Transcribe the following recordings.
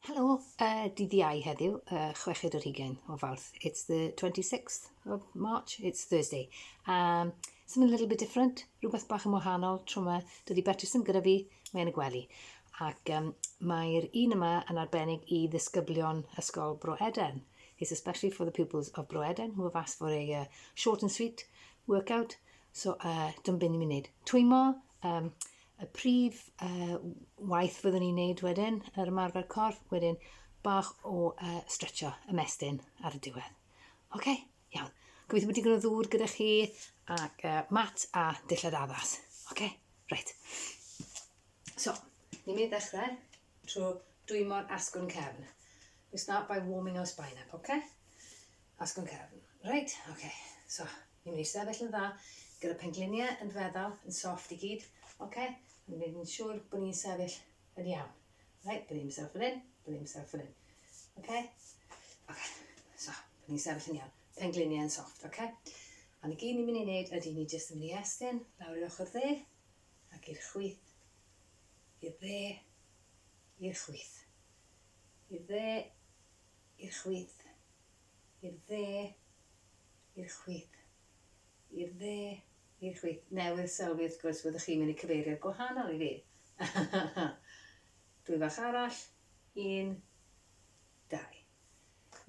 Helo, dydd Iau heddiw, 6 o Fawrth. It's the 26th of March, it's Thursday. Something a little bit different, rhywbeth bach yn wahanol, tro yma, dydy Betrys yn gyda fi, mae'n y gwely. Ac mae'r un yma yn arbennig I ddisgyblion ysgol Bro Eden. It's especially for the pupils of Bro Eden who have asked for a short and sweet workout. So, dyma beth ni'n mynd i wneud. Twymo, y prif waith fyddwn ni'n neud wedyn, yr ymarfer corff, wedyn bach o stretcho, ymestyn ar y diwedd. OK, iawn. Gobeithio bod digon o ddŵr gyda chi ac mat a dillad addas. OK, right. So, ni'n mynd i ddechrau trwy dwymo'r asgwrn cefn. We start by warming our spine up, OK? Asgwrn cefn. Right, OK. So, ni'n mynd i sefyll yn dda gyda pengliniau yn feddal, yn soft I gyd. OK? Ni'n mynd i'n siŵr bod ni'n sefyll yn iawn. Right, bod ni'n myself yn un, bod ni'n myself yn un. OK? OK, so, bod ni'n sefyll yn iawn. Pengliniau yn soft, OK? A ni gyd ni'n mynd i wneud ydy ni jyst yn mynd i estyn, lawr i'r ochr dde, ac i'r chwith, i'r dde, i'r chwith. I'r dde, i'r chwith, i'r dde, i'r chwith, i'r dde, i'r chwith. Newydd sylwi wrth gwrs fyddwch chi'n mynd I cyfeiriad gwahanol I fi. Dwy fach arall. 1, 2.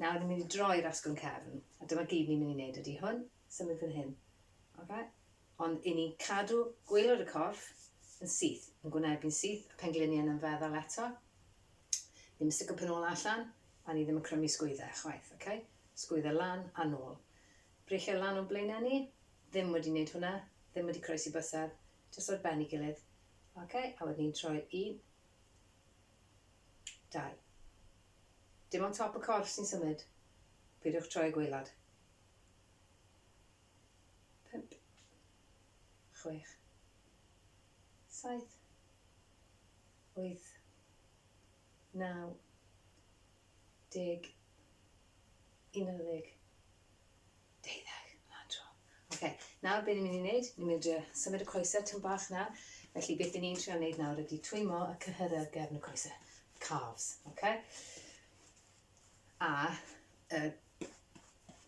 Nawr ni'n mynd I droi'r asgwrn cefn. A dyma gyd ni'n mynd I wneud ydy hwn. Symud fan hyn. Okay? Ond I ni cadw gwaelod y corff yn syth. Yn gwynebu'n syth. Y pengliniau yn feddal eto. Ddim yn stico penol allan. A ni ddim yn crymu sgwyddau chwaith. Okay? Sgwyddau lan a nôl. Breichau lan o blaenau ni. Ddim wedi wneud hwnna, ddim wedi croesi bysedd, jyst o'r ben I gilydd. OK, a wedyn ni'n troi 1, 2. Dim on top y corff sy'n symud. Peidiwch troi gwaelod. 5, 6, 7, 8, 9, 10, 11, 12. OK, nawr beth ni'n mynd I wneud? Ni'n mynd I symud y coesau tyn bach nawr. Felly beth ni'n trio wneud nawr ydy twymo y cyhyrau gefn y coesau. Calves, OK? A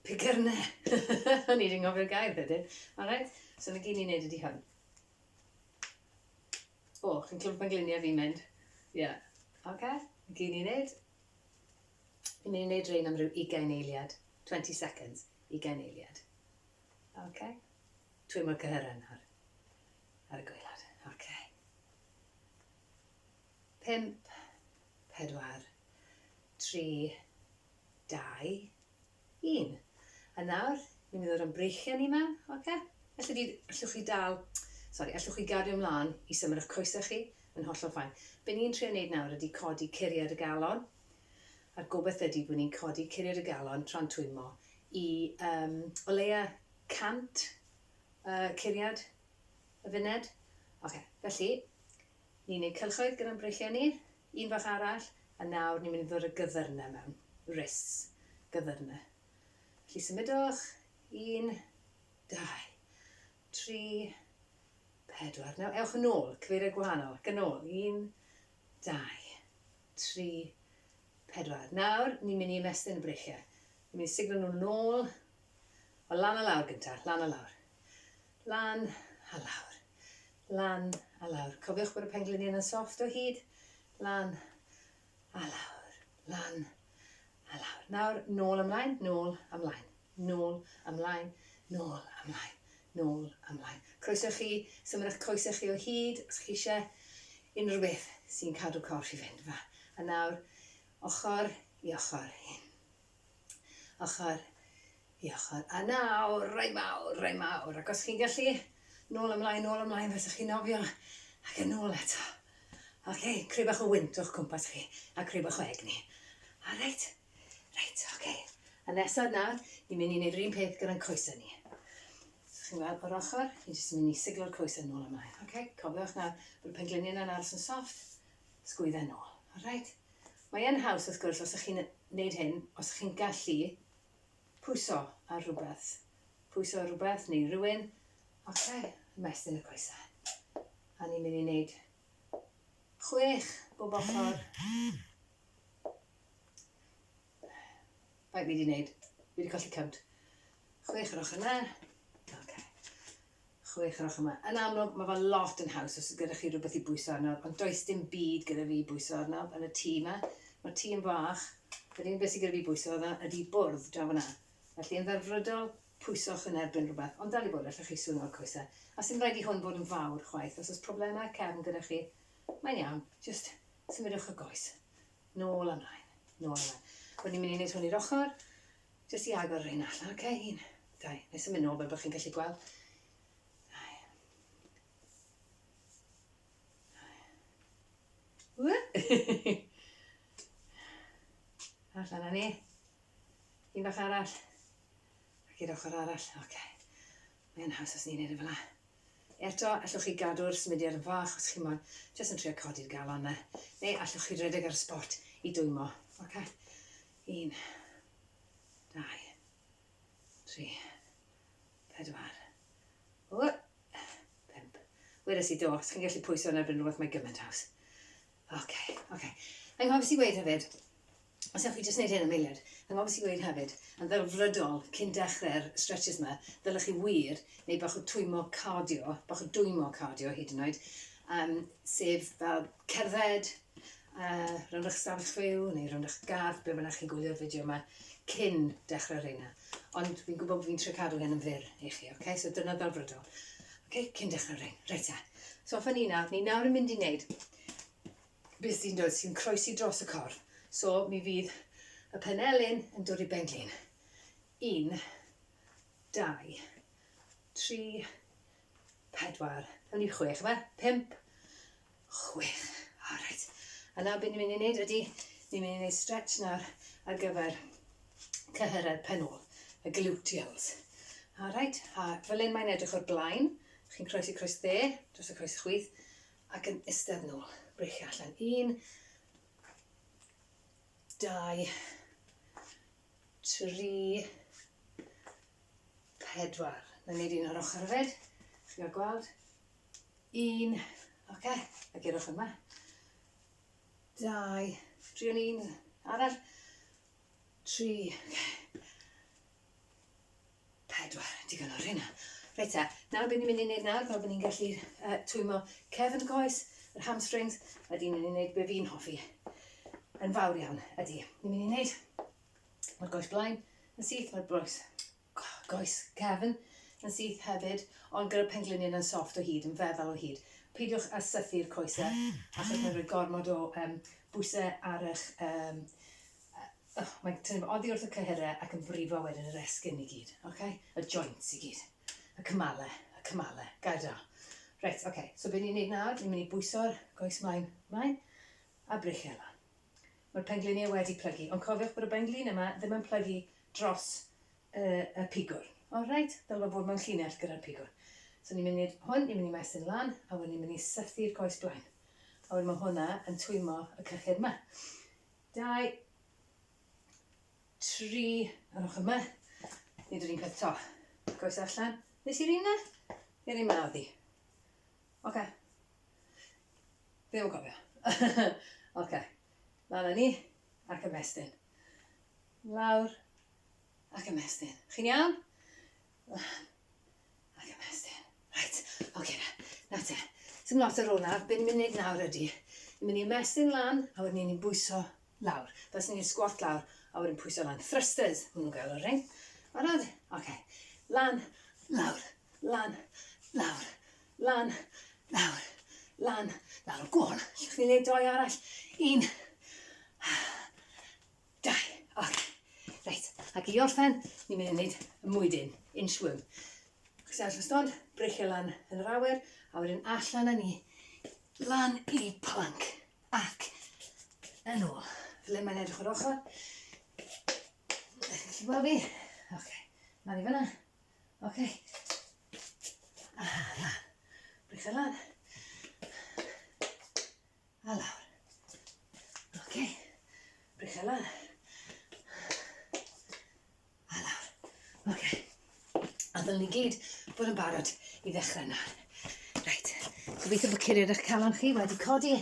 pigyrnau. O'n I wedi ngofio'r gair wedyn. Alright, so na gyd ni'n wneud ydy hwn. O, chi'n clwb pengliniau fi'n mynd? Yeah. OK, na gyd ni'n wneud. Ni'n mynd I wneud rein am ryw 20 eiliad. 20 seconds, 20 eiliad. OK. Twymo'r cyhyrau nawr. Ar y gwaelod. OK. 5, 4, 3, 2, 1. A nawr, ni'n mynd o'r ymdreichiau ni yma. OK. Allwch chi gario ymlaen I symud eich coesau chi yn hollol ffain. Be ni'n trio wneud nawr ydy codi curiad y galon. A'r gobeith ydy bod ni'n codi curiad y galon tra'n twymo I o leia 100 curiad y funed. OK, felly, ni'n gwneud cylchoedd gyda'n breichiau ni, un fach arall, a nawr ni'n mynd I ddod y gyddyrnau mewn. Wrists, gyddyrnau. Felly symudwch, 1, 2, 3, 4. Nawr, ewch yn ôl, cyfeiriad gwahanol, ac yn ôl. 1, 2, 3, 4. Nawr, ni'n mynd I ymestyn y breichiau. Ni'n mynd I siglo nhw'n ôl, o lan a lawr gyntaf, lan a lawr. Lan a lawr. Lan a lawr. Cofiwch bod y pengliniau yn soft o hyd. Lan a lawr. Lan a lawr. Nawr, nôl ymlaen, nôl ymlaen. Nôl ymlaen, nôl ymlaen. Nôl ymlaen. Croeso chi, symud eich coesau chi o hyd, os chi eisiau unrhyw beth sy'n cadw corff I fynd. A nawr, ochr I ochr. Ochr I ochr. A nawr, rai mawr. Ac os chi'n gallu, nôl ymlaen, fes chi'n nofio, ac yn nôl eto. OK, creu bach o wynt o'ch cwmpas chi, a creu bach o egni. A reit, OK. A nesaf nawr, ni'n mynd I wneud yr un peth gyda'n coesau ni. So chi'n gweld o'r ochr, ni'n jyst mynd I siglo'r coesau nôl ymlaen. OK, cofiwch nawr bod y pengliniau yna'n aros yn soft, sgwyddau nôl. Alright? Mae yn haws wrth gwrs os ydych chi'n wneud hyn, os ydych chi'n gallu pwyso ar rhywbeth. Pwyso ar rhywbeth neu rhywun. OK, ymestyn y coesau. A ni'n mynd I wneud 6 bob ochr. Fe fi wedi wneud. Fi wedi colli cymt. 6 yr ochr yna. Okay. 6 yr ochr yma. Yn amlwg, mae fe lot yn haws os gyda chi rhywbeth i bwyso arno, ond does dim byd gyda fi bwyso arno yn y tŷ yma. Mae'r tŷ yn bach. Yr unig beth sydd gyda fi bwyso arno ydy bwrdd draw yna. Felly yn dderfrydol, pwyswch yn erbyn rhywbeth, ond dal i bod allwch chi swn o'r coesau. A sy'n rhaid i hwn bod yn fawr chwaith. Os oes problemau cefn gyda chi, mae'n iawn. Just symudwch y goes. Nôl ymlaen. Nôl ymlaen. Rwy'n ni'n mynd i wneud hwn i'r ochr. Just i agor yr un allan. OK, 1, 2. Nes yn mynd nôl fel bod chi'n gallu gweld. 2. Allan â ni. Un bach arall. Ac i'r ochr arall. OK. Mae'n haws os ni'n neud y fel yna. Eto, allwch chi gadw'r symudiad yn fach os chi moyn. Jyst yn trio codi'r galon yna. Neu allwch chi redeg ar y spot i dwymo. OK. 1, 2, 3, 4, 5. Wedes i do, os chi'n gallu pwyso yn erbyn rhywbeth mae gymaint haws. OK. Anghofus i gweud hefyd, os ewch chi jyst wneud hyn am eiliad, anghofus i gweud hefyd, yn ddelfrydol cyn dechrau'r stretches yma, ddylech chi wir, neu bach o dwymo cardio hyd yn oed, sef fel cerdded, rownd eich stafell fyw, neu rownd eich gardd, be bynnag chi'n gwylio'r fideo yma, cyn dechrau'r reina. Ond fi'n gwybod bod fi'n trio cadw hyn yn fyr i chi, OK? So dyna ddelfrydol. OK, cyn dechrau'r rein. Reit e. So off ni nawr yn mynd i wneud beth sy'n dod, sy'n croesi dros y corff. So mi fydd y penelyn yn dod i benglin. 1, 2, 3, 4, awn ni 6 yma, 5, 6. Alright. A nawr beth ni'n mynd i wneud ydy, ni'n mynd i wneud stretch nawr ar gyfer cyhyredd penol, y gluteals. Alright, a fel un mae'n edrych o'r blaen, chi'n croesi croes dde, dros y croes chwith, ac yn istedd nôl, breichio allan. 1, 2, 3, 4. Na wneud un o'r ochr hefyd. Chi'n gael gweld? 1, OK, ac i'r ochr yma. 2, trion 1 arall. 3, OK. 4, digon o'r hynna. Reit e, nawr beth ni'n mynd i wneud nawr, fel bod ni'n gallu twymo cefn y goes, yr hamstrings, ydy ni'n mynd i wneud be fi'n hoffi. Yn fawr iawn ydy. Ni'n mynd i wneud, mae'r goes blaen yn syth, mae'r goes cefn yn syth hefyd, ond gyda'r pengliniau yn soft o hyd, yn feddal o hyd. Peidiwch â sythu'r coesau, achos mae'n rhoi gormod o bwysau ar eich... mae'n tynnu oddi wrth y cyhyrau ac yn brifo wedyn yr esgyn i gyd. Okay? Y joints i gyd. Y cymalau, gael da. Reit, OK. So be ni'n neud nawr, ni'n mynd i bwyso'r goes mlaen, a breichio lan. Mae'r pengliniau wedi plygu, ond cofiwch bod y penglin yma ddim yn plygu dros y pigwr. Alright, dylai fod mewn llinell gyda'r pigwr. So ni'n mynd i wneud hwn, ni'n mynd i mestyn lan, a wedyn ni'n mynd i sythu'r coes blaen. A wedyn mae hwnna yn twymo y cychod yma. 2, 3, ar ochr yma. Nid yr un peth to. Coes allan. Nes i'r un na? Neu'r un ma oddi? OK. Fi ddim yn cofio. OK. Lan â ni, ac ymestyn. Lawr, ac ymestyn. Chi'n iawn? Lan, ac ymestyn. Right, OK na te. Sym lot ar ôl nawr, be ni'n mynd i wneud nawr ydy. Ni'n mynd i ymestyn lan, a wedyn ni'n bwyso lawr. Fes ni'n squat lawr, a wedyn pwyso lan. Thrusters, hwnnw gael o'r rhain. Barod? OK. Lan, lawr, lan, lawr, lan, lawr, lan, lawr. Go on, llwch ni'n neud 2 arall. 1, 2, OK. Reit, ac i orffen, ni'n mynd i wneud y mwydyn, inchworm. Chos all ystod, breichio lan yn yr awyr, a wedyn allan â ni, lan i plank, ac yn ôl. Fel mae'n edrych o'r ochr. Chi'n gweld fi? OK, lan i fyna. OK. A lan. Breichio lan. A lawr. OK. Breichio lan. A lawr. OK. A ddylwn ni gyd bod yn barod i ddechrau nawr. Reit. Gobeithio bod curiad eich calon chi wedi codi.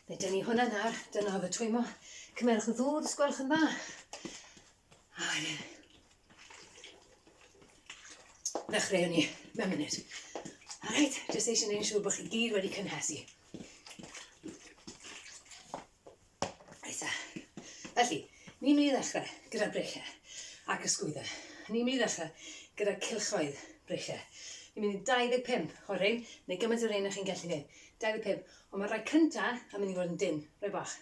Neu dynnu hwnna nawr. Dyna oedd y twymo. Cymerwch y ddŵr, sgwelwch yn dda. A wedyn. Ddechrau ni mewn munud. Alright, jyst eisiau gwneud yn siŵr bod chi gyd wedi cynhesu. Reit. Felly, ni'n mynd i ddechrau gyda breichiau ac ysgwyddau. Ni'n mynd i ddechrau gyda cylchoedd breichiau. Ni'n mynd i 25 o'r rhain, neu gymaint o'r rhain na chi'n gallu gwneud. 25. Ond mae'r rhai cyntaf yn mynd i fod yn dyn, rhai bach.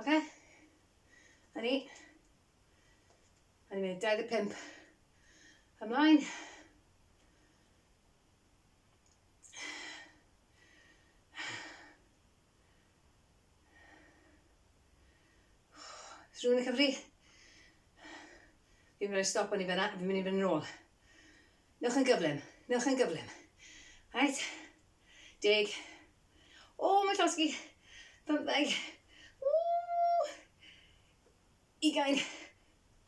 Oce? A ni. A ni'n mynd i 25 ymlaen. Rwy'n y cyfri? Fi'n mynd i stop o'n i fyna, fi'n mynd i fynd yn ôl. Newch yn gyflym, newch yn gyflym. Right? 10. O, mae'n llosgi. 15. 20.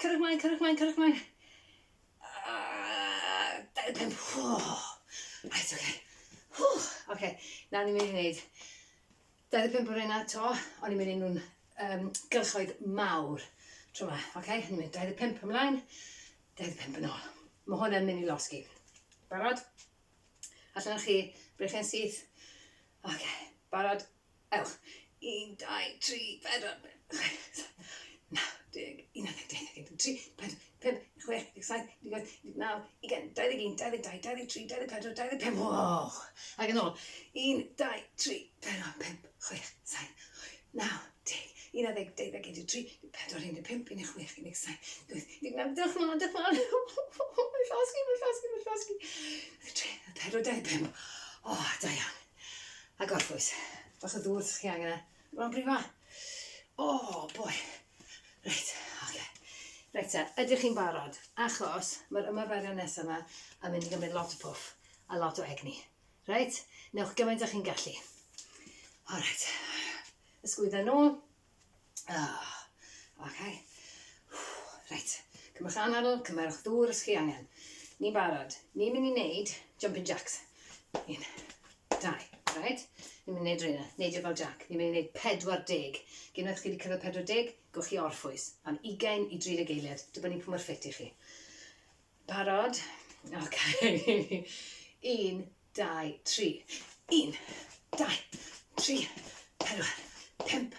Cyrrwch mlaen, cyrrwch mlaen, cyrrwch mlaen. 25. Right, oce. Oce, nawr ni'n mynd i wneud 25 o'r yna to, ond ni'n mynd i nhw'n gylchoedd mawr tro yma. Oce, ni'n mynd 25 ymlaen, 25 yn ôl. Mae hwn yn mynd i losgi. Barod? Allan chi, brechen syth. Oce, barod. Ewch. 1, 2, 3, 4, 5, 10, 11, 12, 13, 14, 15, 16, 17, 18, 19, 20, 21, 22, 23, 24, 25. Wow! Ac yn ôl. 1, 2, 3, 4, 5, 6, 7, 9, 10, 11, 12, 13, 14, 15, 16, 17, 18, 19, 20. Mae'n llosgi. 3, 4, 25. O, da iawn. A gorffwys. Bach o ddŵr chi angen e. Rwy'n brifa. O, boi. Reit, oce. Reit te, ydych chi'n barod? Achos mae'r ymarferion nesaf yma yn mynd i gymryd lot o pwff a lot o egni. Reit? Newch gymaint â chi'n gallu. O, reit. Ysgwydda nôl. Oce. Reit. Cymrwch anadl, cymerwch ddŵr os chi angen. Ni'n barod. Ni'n mynd i wneud jumping jacks. 1, 2, right? Ni'n mynd i wneud rhywun, neidio fel jack. Ni'n mynd i wneud 40. Unwaith chi wedi cyrraedd 40, gwch chi orffwys. Am 20 i 30 eiliad. Dibynnu pwy mor ffit i chi. Barod? Oce. 1, 2, 3. 1, 2, 3, 4, 5,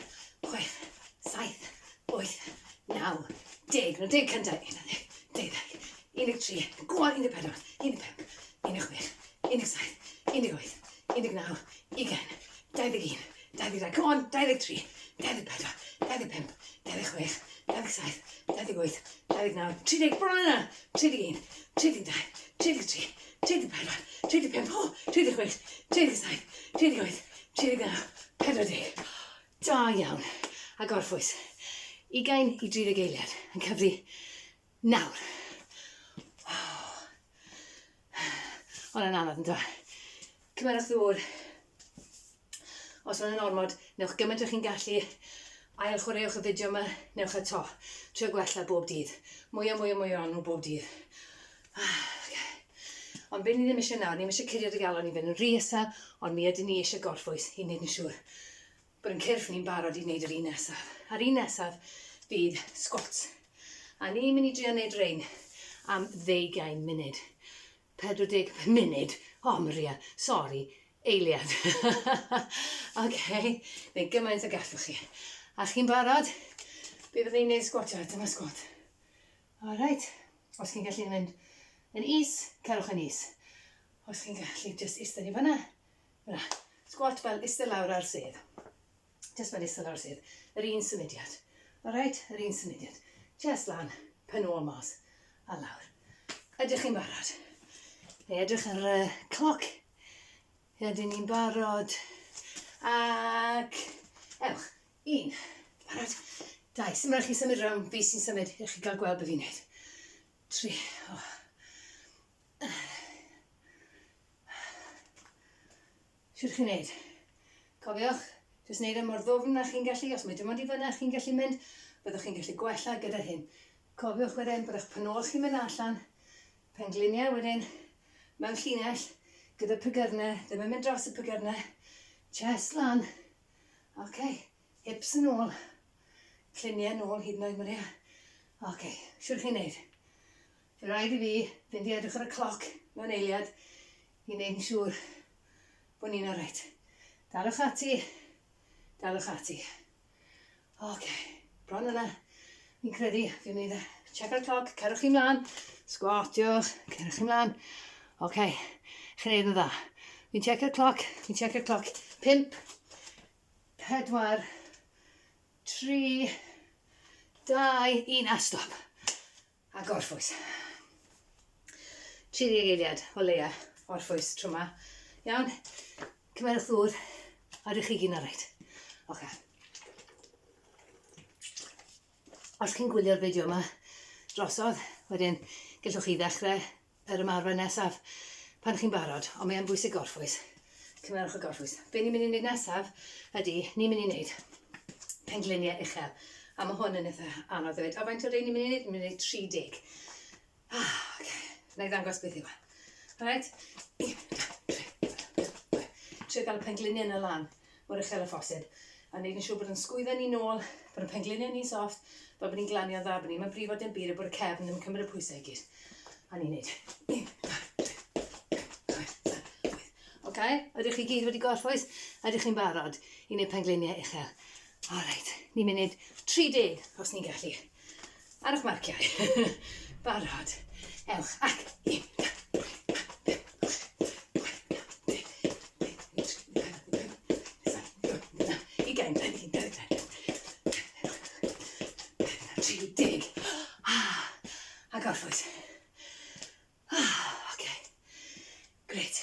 6, 7, 8, 9, 10. No 10 cyntaf. 11, 12, 13. Go on, 14, 15, 16, 17, 18, 19, 20, 21, 22. Come on, 23, 24, 25, 26, 27, 28, 29, 30. Bron yna. 31, 32, 33, 34, 35, 36, 37, 38, 39, 40. Da iawn. A gorffwys. 20 i 30 eiliad yn cyfri nawr. Ond yn anodd yn dda. Cymerwch ddŵr. Os mae'n yn ormod, newch gymaint o'ch chi'n gallu ail chwaraewch y fideo yma, newch y to. Trio gwella bob dydd. Mwy o nhw bob dydd. Ond be ni ddim eisiau nawr, ni ddim eisiau curiad y galon i fynd yn rhy isel, ond mi ydyn ni eisiau gorffwys i wneud yn siŵr bod yn cyrff ni'n barod i wneud yr un nesaf. A'r un nesaf fydd squats. A ni'n mynd i drio wneud rein am 20 munud. 40 munud. O, Maria, sori, eiliad. Oce, neu gymaint o gallwch chi. A chi'n barod? Be fyddai'n wneud squatio? Dyma squat. Alright. Os chi'n gallu mynd yn is, cerwch yn is. Os chi'n gallu just eistedd i fyna. Fyna. Squat fel eistedd lawr ar sedd. Just fel eistedd lawr ar sedd. Yr un symudiad. Alright, yr un symudiad. Just lan, pen ôl mas, a lawr. Ydych chi'n barod? Neu edrych ar y cloc. Ydyn ni'n barod. Ac ewch. 1. Barod. 2. Symud chi symud rhawn. Fi sy'n symud. Ydych chi gael gweld be fi'n neud. 3. Siwr chi'n neud? Cofiwch. Jyst neud mor ddofn na chi'n gallu. Os mae dim ond i fyna chi'n gallu mynd, byddwch chi'n gallu gwella gyda hyn. Cofiwch wedyn byddwch pen ôl chi'n mynd allan. Pengliniau wedyn. Mewn llinell, gyda pygyrnau, ddim yn mynd dros y pygyrnau. Chest lan. Oce. Hips yn ôl. Cliniau nôl hyd yn oed Maria. Ok, siwr chi'n neud? Fe rhaid i fi fynd i edrych ar y cloc mewn eiliad i wneud yn siŵr bod ni'n alright. Dalwch ati. Dalwch ati. Ok, bron yna. Fi'n credu, fi'n wneud e. Check ar y cloc, cerwch chi mlaen. Sgwatiwch, cerwch chi mlaen. Ok, chi'n neud yn dda. Fi'n check ar y cloc. 5, 4, 3, 2, 1, a stop. A gorffwys. 30 eiliad o leia, orffwys tro yma. Iawn, cymerwch ddŵr, a rydych chi gyn alright. Ok. Os chi'n gwylio'r fideo yma drosodd, wedyn gallwch chi ddechrau yr ymarfer nesaf pan chi'n barod, ond mae'n bwysig gorffwys. Cymerwch y gorffwys. Be ni'n mynd i wneud nesaf ydy, ni'n mynd i wneud pengliniau uchel. A mae hwn yn eitha anodd ddweud. A faint o rei ni'n mynd i wneud? Ni'n mynd i wneud 30. Ok. Na i ddangos beth yw e. Alright? 1, 2, 3. Trio gael y pengliniau yn y lan mor uchel y ffosib. A wneud yn siŵr bod yn sgwyddo ni nôl, bod y pengliniau ni'n soft, bod ni'n glanio dda, bod ni'n brifo dim byd, a bod y cefn ddim yn cymryd y pwysau i gyd. A ni'n neud. 1, 2, 3, 4, 5. Ok? Ydych chi gyd wedi gorffwys? Ydych chi'n barod i wneud pengliniau uchel? Alright. Ni'n mynd i wneud 30 os ni'n gallu. Ar eich marciau. Barod. Ewch, ac 1, 2, 30. A gorffwys. Ok. Great.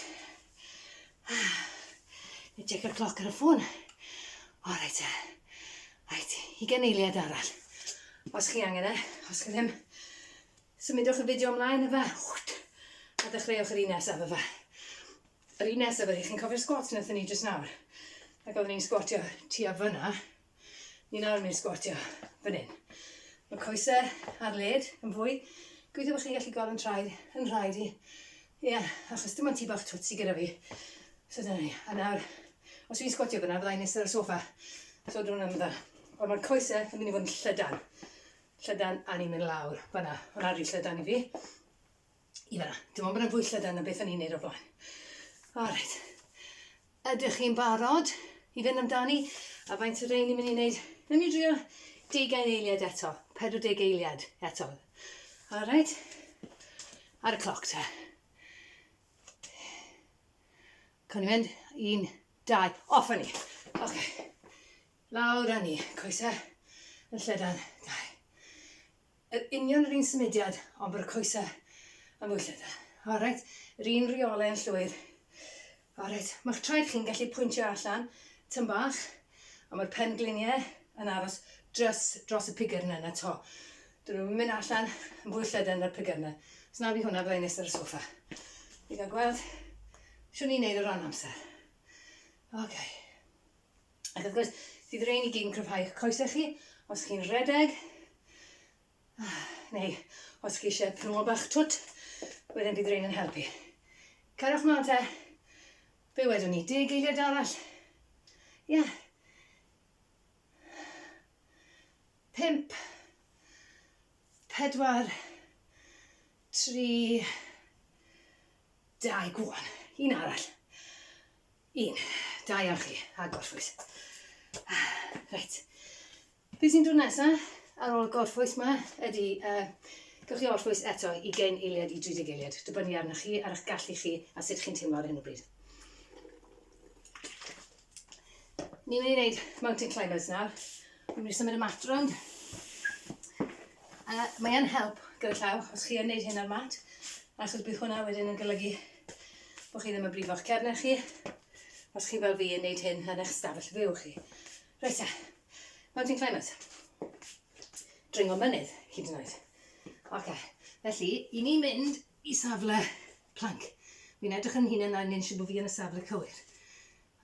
Nid check ar cloc ar y ffôn. O, reit e. Reit, 20 eiliad arall. Os chi angen e, os chi ddim, symudwch y fideo ymlaen efo. A dechreuwch yr un nesaf efo. Yr un nesaf ydy, chi'n cofio'r squats wnaethon ni jyst nawr. Ac oeddwn ni'n sgwatio tua fyna. Ni nawr yn mynd sgwatio fan hyn. Mae coesau ar led yn fwy. Gwythio bod chi'n gallu gael yn rhaid i. Ie, achos dim ond ti bach twtsi gyda fi. So dyna ni. A nawr, os fi'n sgwatio fyna, fyddai'n nesaf ar y soffa. So drwy'n ymdda. Ond mae'r coesau yn mynd i fod yn llydan. Llydan a ni'n mynd lawr. Fyna, hwnna rhi llydan i fi. I fyna. Dim ond bod yn fwy llydan na beth o'n i'n neud o blaen. Alright. Ydych chi'n barod i fynd amdani? A faint o rei ni'n mynd i wneud? Nawn ni drio 10 eiliad eto. 40 eiliad eto. Alright. Ar y cloc te. Con i mynd? 1, 2. Off a ni. Ok. Lawr a ni. Coesau yn llydan. 2. Union yr un symudiad, ond bod y coesau yn fwy llydan. Alright. Yr un rheolau yn llwyr. Alright. Mae'ch traed chi'n gallu pwyntio allan tym bach, a mae'r pengliniau yn aros dros y pigyrnau yna to. Dyn nhw'n mynd allan yn fwy llydan na'r pigyrnau. So na fi hwnna byddai'n nes ar y soffa. I gael gweld siwn ni'n neud o ran amser. Ok. Ac wrth gwrs, sydd yr ein i gyd yn cryfhau eich coesau chi, os chi'n redeg, neu os chi eisiau pnol bach twt, wedyn bydd rhain yn helpu. Cariwch mlaen te. Be wedwn ni? 10 eiliad arall? Ie. 5, 4, 3, 2, gwan. Un arall. 1, 2 am chi, a gorffwys. Reit. Be sy'n dod nesaf ar ôl gorffwys yma ydy gewch chi orffwys eto 20 eiliad i 30 eiliad. Dibynnu arnoch chi, ar eich gallu chi, a sut chi'n teimlo ar hyn o bryd. Ni'n mynd i wneud mountain climbers nawr. Ni'n mynd i symud y mat rownd. Mae e'n help gyda llaw os chi yn wneud hyn ar mat. Achos bydd hwnna wedyn yn golygu bod chi ddim yn brifo'ch cefnau chi. Os chi fel fi yn wneud hyn yn eich stafell fyw chi. Reit e, mountain climbers. Dringo mynydd, hyd yn oed. Ok, felly, i ni'n mynd i safle plank. Fi'n edrych yn hunan a ni'n eisiau bod fi yn y safle cywir.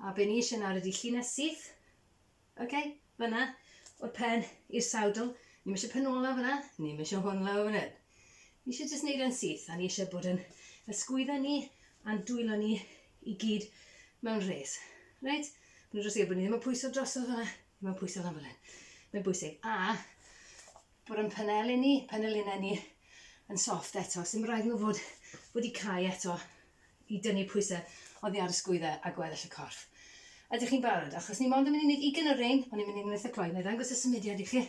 A be ni eisiau nawr ydy llinell syth. Ok, fyna, o'r pen i'r sawdl. Ni'n eisiau pen ola fyna, ni'n eisiau hwn law fyna. Ni eisiau jyst wneud yn syth, a ni eisiau bod yn ysgwyddo ni a'n dwylo ni i gyd mewn res. Reit? Mae'n dros bod ni ddim yn pwyso drosodd fyna, ddim yn pwyso lan fyna. Mae'n bwysig. A bod yn penelunau ni yn soft eto. Sy'n rhaid nhw fod i cael eto i dynnu pwysau oddi ar y sgwyddau a gweddill y corff. Ydych chi'n barod? Achos ni mond yn mynd i wneud 20 o'r ein, ond ni'n mynd i wneud y cloi. Neu ddangos y symudiad i chi.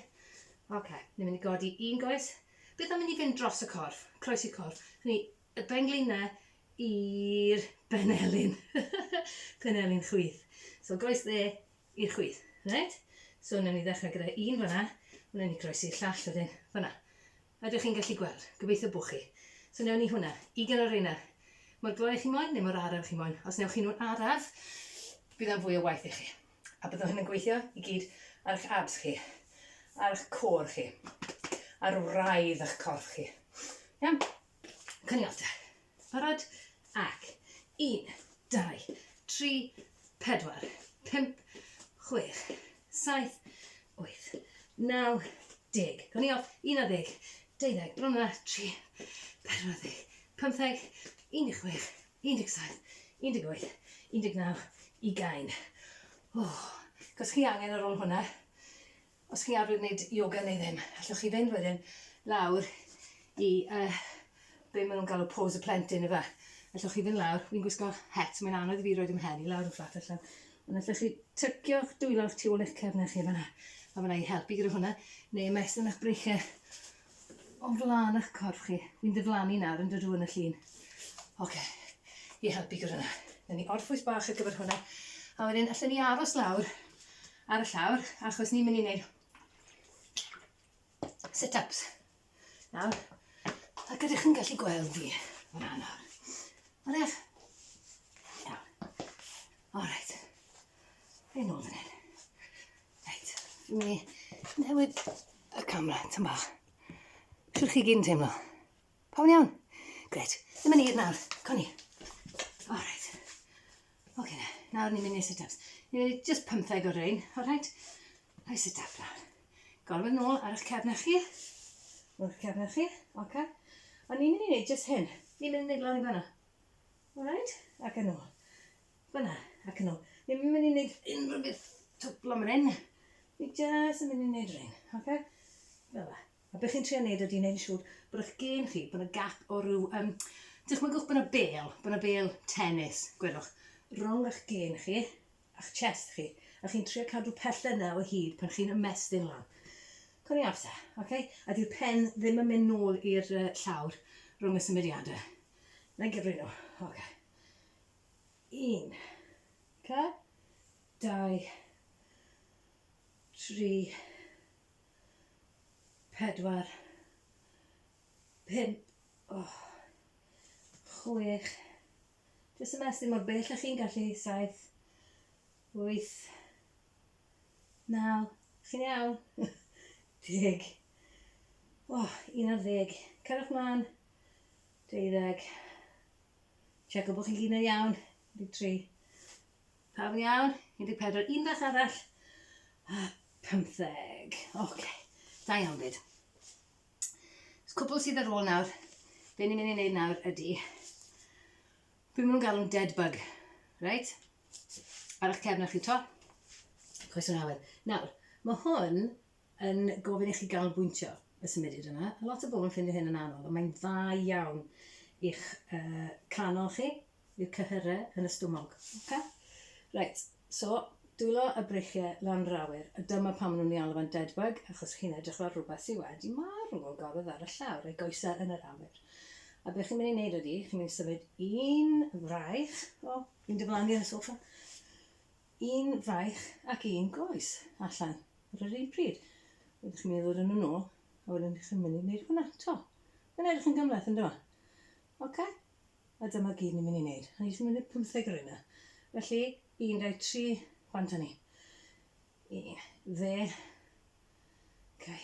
Ni'n mynd i godi un goes. Beth am mynd i fynd dros y corff? Croes i corff. Hynny, y benglunau i'r benelun. Penelun chwith. So goes dde i'r chwith. Right? So wnawn ni ddechrau gyda un fyna. Wnawn ni croesi'r llall wedyn. Fyna. Ydych chi'n gallu gweld? Gobeithio bwch chi. So wnawn ni hwnna. 20 o'r ein. Mor gloi chi moyn neu mor araf chi moyn. Os newch chi nhw'n araf, bydd am fwy o waith i chi. A bydd hyn yn gweithio i gyd ar eich abs chi, ar eich cor chi, ar wraidd eich corff chi. Iawn? Cyniot te. Barod? Ac 1, 2, 3, 4, 5, 6, 7, 8, 9, 10. Cyniot, 11, 12, bron yna, 3, 14, 15, 16, 17, 18, 19, 20. Cos chi angen ar ôl hwnna, os chi arfer wneud yoga neu ddim, allwch chi fynd wedyn lawr i be maen nhw'n galw pose y plentyn efa. Allwch chi fynd lawr, fi'n gwisgo het, mae'n anodd i fi roed ym mhen i lawr yn fflat allan. Ond allwch chi tyrcio'ch dwylo'ch tu ôl eich cefn chi fyna. A fyna i helpu gyda hwnna, neu ymestyn eich breichau o flaen eich corff chi. Fi'n diflannu nawr yn dydw yn y llun. I helpu gyda hwnna. Nyn ni orffwys bach ar gyfer hwnna. A wedyn, allan ni aros lawr ar y llawr, achos ni'n mynd i wneud sit-ups. Nawr, ac ydych chi'n gallu gweld fi fyna nawr. Ydych? Iawn. Alright. Fe'n ôl fan hyn. Reit, fi'n mynd i newid y camera, tym bach. Siwr chi gyd yn teimlo? Pawn iawn? Gret. Ddim yn i'r nawr. Coni. Alright. Nawr ni'n mynd i sit-ups. Ni'n mynd i just 15 o'r ein, alright? Rhaid sit-up nawr. Gorfod nôl ar eich cefnau chi. Ar eich cefnau chi, oce? A ni'n mynd i wneud just hyn. Ni'n mynd i wneud lan i fyna. Alright? Ac yn ôl. Fyna, ac yn ôl. Ni'n mynd i wneud unrhyw beth twplo am ryn. Ni just yn mynd i wneud ryn, oce? Fel fa. A beth chi'n trio wneud ydy wneud yn siŵr bod eich gen chi, bod yna gap o ryw... Dychmygwch bod yna bêl tennis, gwedwch. Rhwng eich gen chi, a'ch chest chi, a chi'n trio cadw pelle yna o hyd pan chi'n ymestyn lan. Cwn i afta, oce? A di'r pen ddim yn mynd nôl i'r llawr rhwng y symudiadau. Na'n gyfri nhw, oce. 1, 2, 3, 4, 5, 6, jyst ymestyn mor bell a chi'n gallu 7, 8, 9, chi'n iawn? 10, 11, cyrwch mlaen, 12, checo bod chi'n gyd yn iawn, 13, pawb yn iawn, 14, un bach arall, a 15, oce, da iawn byd. Cwbl sydd ar ôl nawr, be ni'n mynd i wneud nawr ydy, be maen nhw'n galw'n dead bug, right? Ar eich cefn chi to. Croeso nawr. Nawr, mae hwn yn gofyn i chi ganolbwyntio y symudiad yna. A lot o bobl yn ffeindio hyn yn anodd, ond mae'n dda iawn i'ch canol chi, i'r cyhyrau yn y stwmog. Okay? Right, so dwylo y breichiau lan rawyr. A dyma pam nhw'n ei alw fan dead bug, achos chi'n edrych fel rhywbeth sydd wedi marw o goddod ar y llawr, ei goesau yn yr awyr. A beth chi'n mynd i wneud ydy, chi'n mynd i symud un fraich, fi'n diflannu ar y soffa, un fraich ac un goes allan ar yr un pryd. Wedyn chi'n mynd i ddod yn nhw nôl, a wedyn chi'n mynd i wneud hwnna, to. Mae'n edrych yn gymleth yn dyma. Oce? A dyma gyd ni'n mynd i wneud. A ni'n mynd i 15 o'r yna. Felly, 1, 2, 3, bant ni. Dde. Oce.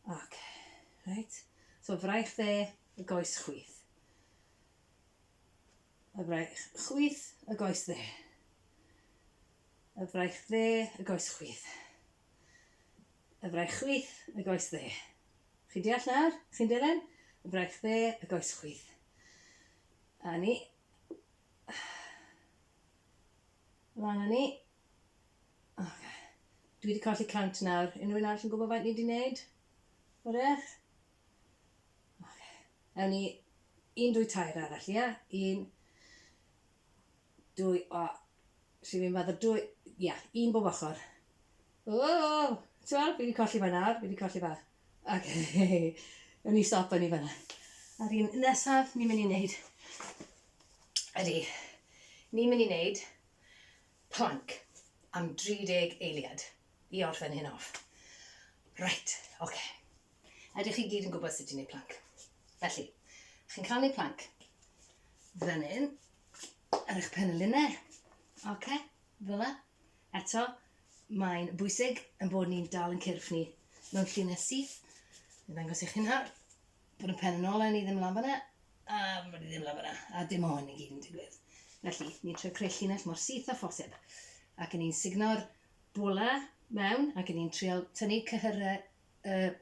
Oce. Right. So, fraich dde, y goes chwith. Y fraich chwith, y goes dde. Y fraich dde, y goes chwith. Y fraich chwith, y goes dde. Chi'n deall nawr? Chi'n dilyn? Y fraich dde, y goes chwith. A ni. Lan a ni. Okay. Dwi wedi colli cant nawr. Unrhyw un arall yn gwybod faint ni wedi wneud? Wrach. Ewn ni 1, 2 tair arall, ia? 1, 2, sy'n fi'n meddwl 2, ia, 1 bob ochr. O, ti'n fi wedi colli fe nawr, fi wedi colli fe. Okay. Ewn ni stop ni fanna. A'r un nesaf ni'n mynd i wneud ydy, ni'n mynd i wneud plank am 30 eiliad i orffen hyn off. Right, oce. Ydych chi gyd yn gwybod sut i wneud plank. Felly, chi'n cael wneud plank fan hyn ar eich penlinau. Oce, fel yna. Eto, mae'n bwysig yn bod ni'n dal yn cyrff ni mewn llinell syth. Ni'n ddangos i chi nawr bod y pen yn ôl ni ddim lan fyna, a bod ni ddim lan fyna, a dim o hyn i gyd yn digwydd. Felly, ni'n trio creu llinell mor syth a phosib. Ac yn ni'n signo'r bola mewn, ac yn ni'n trio tynnu cyhyrau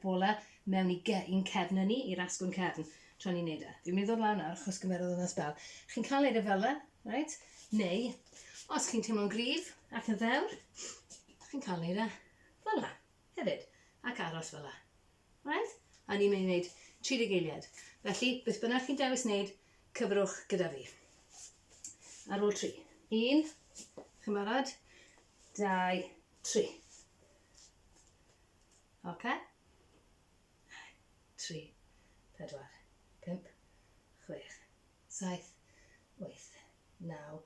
bola mewn i'n cefn ni, i'r asgwrn cefn, tra ni'n neud e. Fi'n mynd i ddod lawr nawr, achos gymerodd yn ysbel. Chi'n cael neud e fel e, right? Neu, os chi'n teimlo'n gryf ac yn ddewr, chi'n cael neud e fel e, hefyd, ac aros fel e. Right? A ni'n mynd i wneud 30 eiliad. Felly, beth bynnag chi'n dewis wneud, cyfrwch gyda fi. Ar ôl 3. 1, chi'n barod? 2, 3. Oce? 3, 4, 5, 6, 7, 8, 9,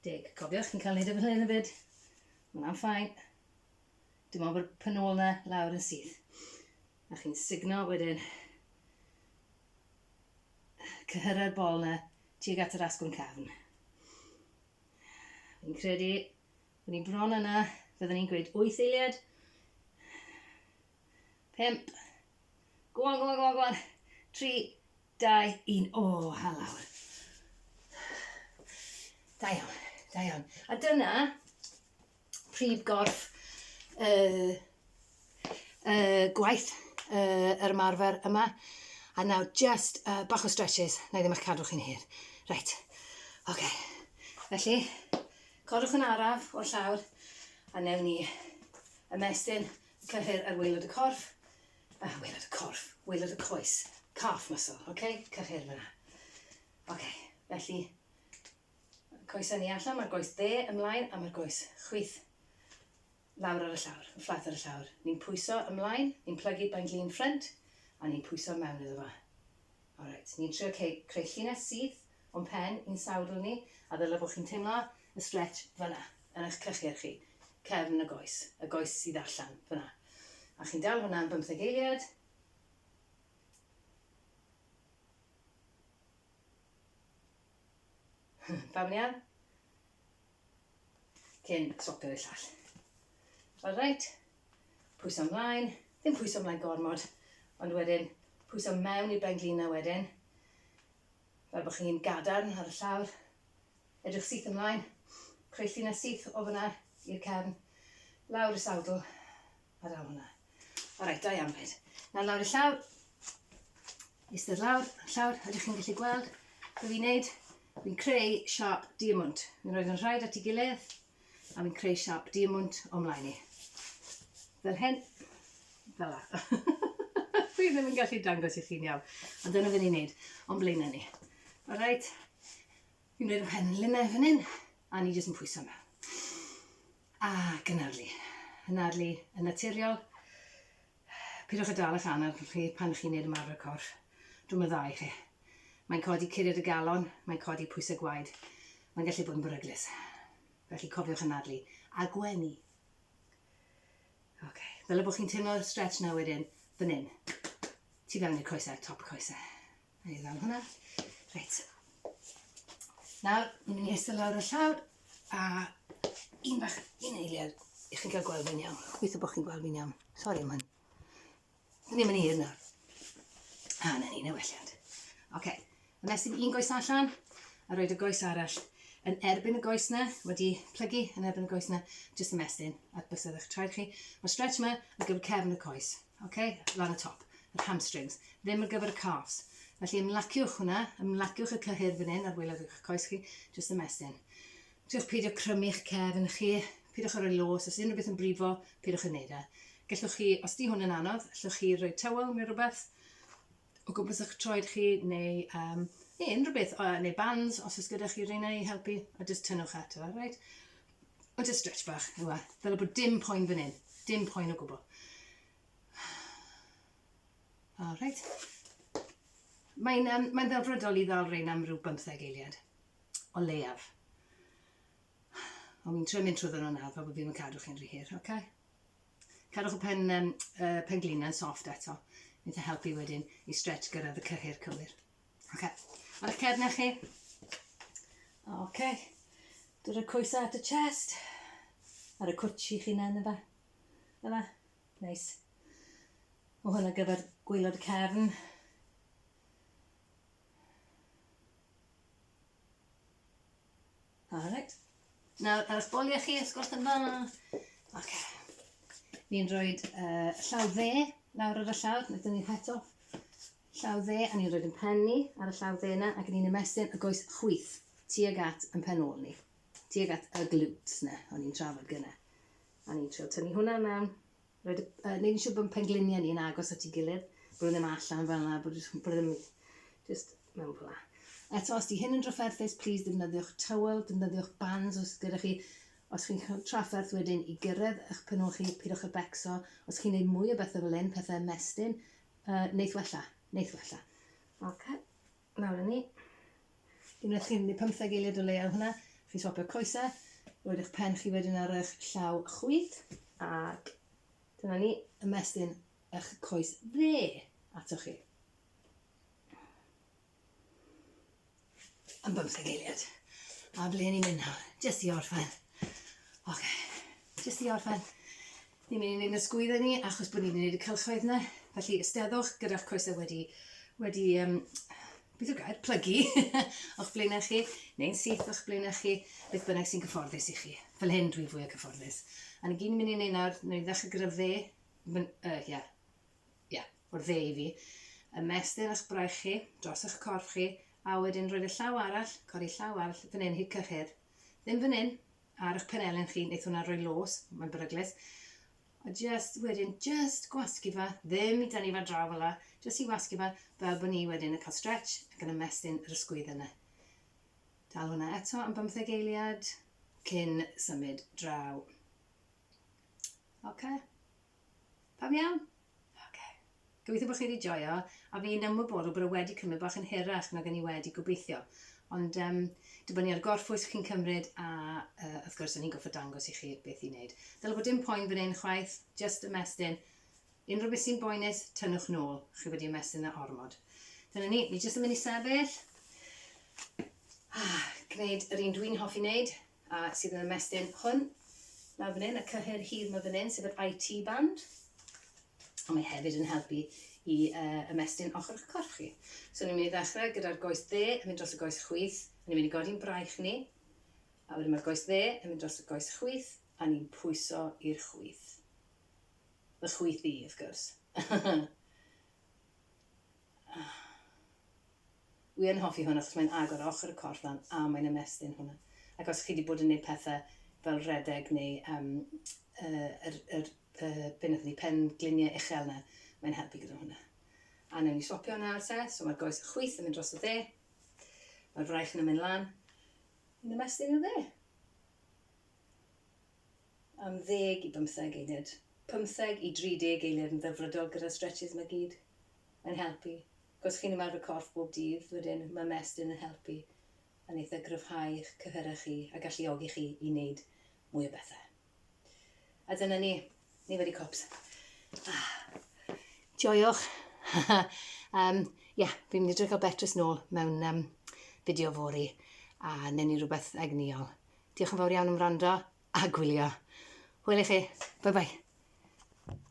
10. Cofiwch, chi'n cael neud e fel hyn y byd. Mae'n ffain. Dim ond bod penol na lawr yn syth. A chi'n signo wedyn cyhyrra'r bol na tuag at yr asgwrn cefn. Fi'n credu bod ni'n bron yna, fyddwn ni'n gweud 8 eiliad. 5. Go on. 3, 2, 1. O, halawr. Da iawn. A dyna prif gorff gwaith yr ymarfer yma. A nawr just bach o stretches, na i ddim eich cadw chi'n hir. Right, oce. Felly, codwch yn araf o'r llawr, a newn ni ymestyn cyhyr ar waelod y corff. Waelod y coes. Calf muscle, oce? Cyhyr fyna. Oce, felly, coesau ni allan, mae'r goes dde ymlaen, a mae'r goes chwith lawr ar y llawr, fflat ar y llawr. Ni'n pwyso ymlaen, ni'n plygu bain glin ffrynt, a ni'n pwyso mewn iddo fa. Alright, ni'n trio creu llinell syth o'n pen i'n sawdl ni, a ddylai bod chi'n teimlo y stretch fyna, yn eich cychir chi, cefn y goes sydd allan fyna. A chi'n dal fyna am 15 eiliad. Pam yn iawn? Cyn stopio'r ei llall. Alright, pwyso ymlaen, ddim pwyso ymlaen gormod, ond wedyn pwyso mewn i'r benglina wedyn, fel bod chi'n gadarn ar y llawr, edrych syth ymlaen, creu llinell syth o fyna i'r cefn, lawr y sawdl, a dal hwnna. Alright, da iawn fyd. Na lawr y llawr, eistedd lawr, ydych chi'n gallu gweld, be fi'n neud? Fi'n creu sharp diamond. Fi'n rhoid yn rhaid at ei gilydd, a fi'n creu sharp diamond o mlaen i. Fel hyn, fel la. Fi ddim yn gallu dangos i chi'n iawn, ond dyna fe'n i'n neud, o'n blaenau ni. Alright, fi'n neud y pen yn lunau fan hyn, a ni jyst yn pwyso mewn. A gynadlu. Gynadlu yn naturiol. Pidwch y dal eich anaf chi pan chi'n neud ymarfer corff. Drwy'n dda i chi. Mae'n codi curiad y galon, mae'n codi pwysau gwaed. Mae'n gallu bod yn beryglus. Felly cofiwch anadlu. A gwenu. Ddylai bod chi'n teimlo'r stretch na wedyn, fan hyn. Tu fewn i'r coesau, top y coesau. A i ddal hwnna. Reit. Nawr, ni'n mynd i eistedd lawr y llawr, a un eiliad i chi'n cael gweld fi'n iawn. Gobeithio bod chi'n gweld fi'n iawn. Sori am hyn. Ddim yn hir nawr. A na ni, newelliad. Oce. Ymestyn un goes allan, a roed y goes arall yn erbyn y goes na, wedi plygu yn erbyn y goes na, jyst ymestyn at bysedd eich traed chi. Mae'r stretch yma ar gyfer cefn y coes, lan y top, yr hamstrings, ddim ar gyfer y calves. Felly ymlaciwch hwnna, ymlaciwch y cyhyr fan hyn ar waelod eich coes chi, jyst ymestyn. Triwch peidio crymu'ch cefn chi, peidiwch ar y los, os unrhyw beth yn brifo, peidiwch yn neud e. Gallwch chi, os di hwn yn anodd, gallwch chi rhoi tywel neu rhywbeth o gwmpas eich troed chi, neu unrhyw beth, neu bands, os oes gyda chi reina i helpu, a just tynnwch eto, right? O just stretch bach, yw e. Fel bod dim poen fan hyn, dim poen o gwbl. Alright. Mae'n ddelfrydol i ddal reina am rhyw 15 eiliad, o leiaf. Ond mi'n trio mynd trwy nhw'n nawr, fel bod fi'n cadw chi'n rhy hir, ok? Cadwch y pen glina'n soft eto. Mae'n helpu wedyn i stretch gyrraedd y cyhyr cywir. Ok, ar eich cefnau chi. Ok, dod y coesau at y chest. Ar y cwtsi chi na, yna fe. Yna, nice. O hwnna gyfer gwylod y cefn. Alright. Nawr, ar eich boliau chi, ysgwrs yn fa. Ok. Ni'n rhoi llaw dde lawr ar y llawr, nid ni'n heto. Llaw dde, a ni'n rhoi yn pen ni ar y llaw dde yna, ac ni'n ymestyn y goes chwith tuag at yn pen ôl ni. Tuag at y glutes na, o'n i'n trafod gyna. A ni'n trio tynnu hwnna mewn. Neud yn siŵr bod pengliniau ni'n agos at ei gilydd, bod ddim allan fel yna, bod ddim just mewn fel yna. Eto, os di hyn yn drafferthus, please defnyddiwch tywel, defnyddiwch bands os gyda chi. Os chi'n cael trafferth wedyn i gyrraedd eich pen ôl chi, pidwch y becso. Os chi'n gwneud mwy o bethau fel hyn, pethau ymestyn, neith wella. Ok, nawr ni. Unwaith chi'n gwneud 15 eiliad o leia hwnna, chi'n swapio coesau, roed eich pen chi wedyn ar eich llaw chwith, ac dyna ni, ymestyn eich coes dde atoch chi. Am 15 eiliad. A ble ni'n mynd nawr? Just i orffen. Ok, just i orffen. Ni'n mynd i wneud y sgwydda ni, achos bod ni'n wneud y cylchoedd yna. Felly, ysteddwch gyda'ch coesau wedi beth yw'r gair, plygu o'ch blaenau chi, neu'n syth o'ch blaenau chi, beth bynnag sy'n cyfforddus i chi. Fel hyn dwi'n fwy o cyfforddus. A ni gyd yn mynd i wneud nawr, ni'n ddechrau gyda dde, o'r dde i fi, ymestyn eich braich chi, dros eich corff chi, a wedyn roed y llaw arall, codi llaw arall, fan hyn hyd cyhyr. Ddim fan hyn, ar eich penelyn chi, wneith hwnna roi los, mae'n beryglus. A wedyn, gwasgu fa, ddim i dynnu fa draw fel la, just i wasgu fa, fel bod ni wedyn yn cael stretch ac yn ymestyn yr ysgwydd yna. Dal hwnna eto am 15 eiliad, cyn symud draw. Ok? Pam iawn? Ok. Gobeithio bod chi wedi joio, a fi'n ymwybodol bod e wedi cymryd bach yn hirach nag yn i wedi gobeithio. Ond dibynnu ar gorffwys chi'n cymryd a wrth gwrs ni'n goffo dangos i chi beth i wneud. Dyle bod dim poen fan hyn chwaith, just ymestyn. Unrhyw beth sy'n boenus, tynnwch nôl. Chi wedi ymestyn y ormod. Dyna ni jyst yn mynd i sefyll. Gwneud yr un dwi'n hoffi wneud, a sydd yn ymestyn hwn. Lawr fan hyn, y cyhyr hir mae fan hyn, sef yr IT band. Ond mae hefyd yn helpu i ymestyn ochr eich corff chi. So ni'n mynd i ddechrau gyda'r goes dde yn mynd dros y goes chwith, a ni'n mynd i godi'n braich ni, a wedyn mae'r goes dde yn mynd dros y goes chwith, a ni'n pwyso i'r chwith. Y chwith i, wrth gwrs. Wi yn hoffi hwnna, achos mae'n agor ochr y corff lan, a mae'n ymestyn hwnna. Ac os chi wedi bod yn gwneud pethau fel redeg neu pen gliniau uchel na, mae'n helpu gyda hwnna. A newn ni swapio nawr te, so mae'r goes chwith yn mynd dros y dde, mae'r fraich yn mynd lan, yn ymestyn i'r dde. Am 10 i 15 eiliad. 15 i 30 eiliad yn ddyfrydol gyda stretches mae gyd. Mae'n helpu. Os chi'n ymarfer corff bob dydd, wedyn mae ymestyn yn helpu a wneith e gryfhau eich cyhyrau chi a galluogi chi i wneud mwy o bethau. A dyna ni wedi cops. Joiwch. Fi'n mynd i drwy cael Betrys nôl mewn fideo fori a newn ni rhywbeth egniol. Diolch yn fawr iawn am wrando a gwylio. Hwyl i chi. Bye bye.